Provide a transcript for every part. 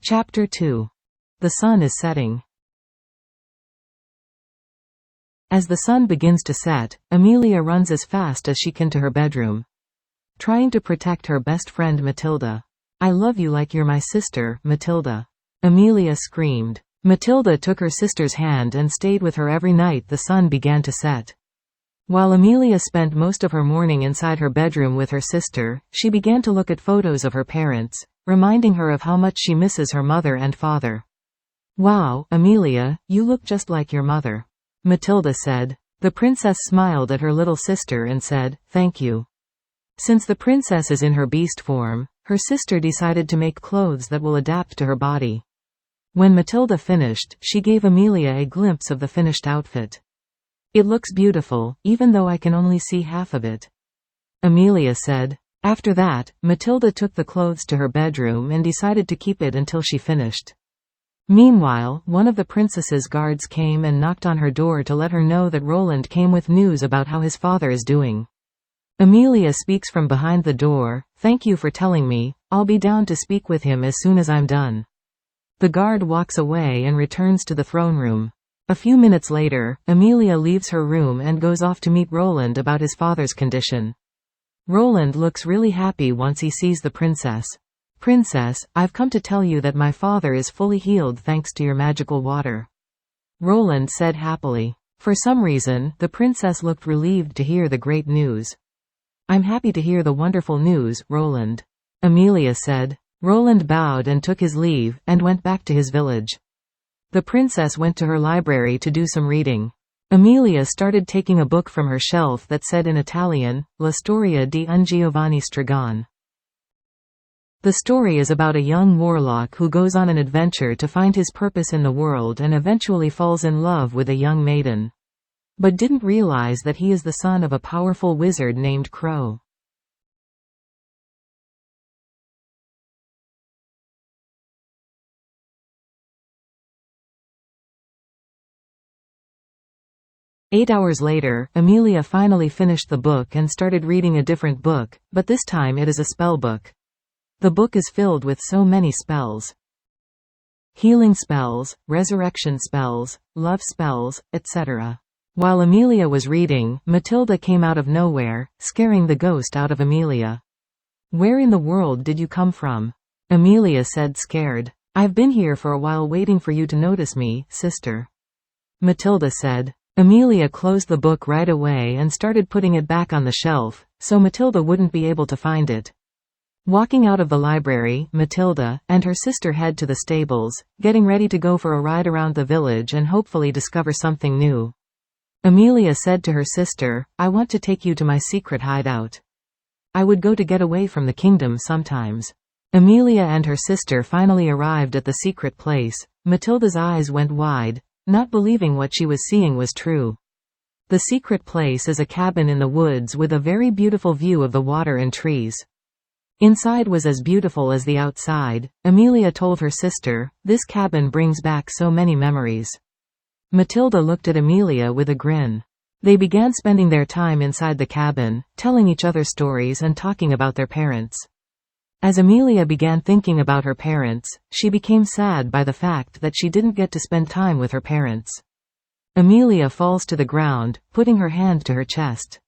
Chapter 2. The sun is setting. As the sun begins to set, Amelia runs as fast as she can to her bedroom, trying to protect her best friend Matilda. "I love you like you're my sister, Matilda," Amelia screamed. Matilda took her sister's hand and stayed with her every night the sun began to set. While Amelia spent most of her morning inside her bedroom with her sister, she began to look at photos of her parents, reminding her of how much she misses her mother and father. "Wow, Amelia, you look just like your mother," Matilda said. The princess smiled at her little sister and said, "Thank you." Since the princess is in her beast form, her sister decided to make clothes that will adapt to her body. When Matilda finished, she gave Amelia a glimpse of the finished outfit. "It looks beautiful, even though I can only see half of it," Amelia said. After that, Matilda took the clothes to her bedroom and decided to keep it until she finished. Meanwhile, one of the princess's guards came and knocked on her door to let her know that Roland came with news about how his father is doing. Amelia speaks from behind the door, "Thank you for telling me, I'll be down to speak with him as soon as I'm done." The guard walks away and returns to the throne room. A few minutes later, Amelia leaves her room and goes off to meet Roland about his father's condition. Roland looks really happy once he sees the princess. "Princess, I've come to tell you that my father is fully healed thanks to your magical water," Roland said happily. For some reason, the princess looked relieved to hear the great news. "I'm happy to hear the wonderful news, Roland," Amelia said. Roland bowed and took his leave, and went back to his village. The princess went to her library to do some reading. Amelia started taking a book from her shelf that said in Italian, La storia di un Giovanni Stregon. The story is about a young warlock who goes on an adventure to find his purpose in the world and eventually falls in love with a young maiden, but didn't realize that he is the son of a powerful wizard named Crow. Eight hours later, Amelia finally finished the book and started reading a different book, but this time it is a spell book. The book is filled with so many spells. Healing spells, resurrection spells, love spells, etc. While Amelia was reading, Matilda came out of nowhere, scaring the ghost out of Amelia. "Where in the world did you come from?" Amelia said scared. "I've been here for a while waiting for you to notice me, sister," Matilda said. Amelia closed the book right away and started putting it back on the shelf, so Matilda wouldn't be able to find it. Walking out of the library, Matilda and her sister head to the stables, getting ready to go for a ride around the village and hopefully discover something new. Amelia said to her sister, "I want to take you to my secret hideout. I would go to get away from the kingdom sometimes." Amelia and her sister finally arrived at the secret place. Matilda's eyes went wide, not believing what she was seeing was true. The secret place is a cabin in the woods with a very beautiful view of the water and trees. Inside was as beautiful as the outside. Amelia told her sister, "This cabin brings back so many memories." Matilda looked at Amelia with a grin. They began spending their time inside the cabin, telling each other stories and talking about their parents. As Amelia began thinking about her parents, she became sad by the fact that she didn't get to spend time with her parents. Amelia falls to the ground, putting her hand to her chest,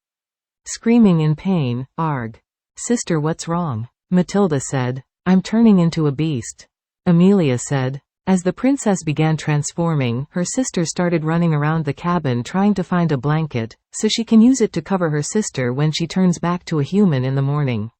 screaming in pain, "Arg! Sister, what's wrong?" Matilda said. "I'm turning into a beast," Amelia said. As the princess began transforming, her sister started running around the cabin trying to find a blanket, so she can use it to cover her sister when she turns back to a human in the morning.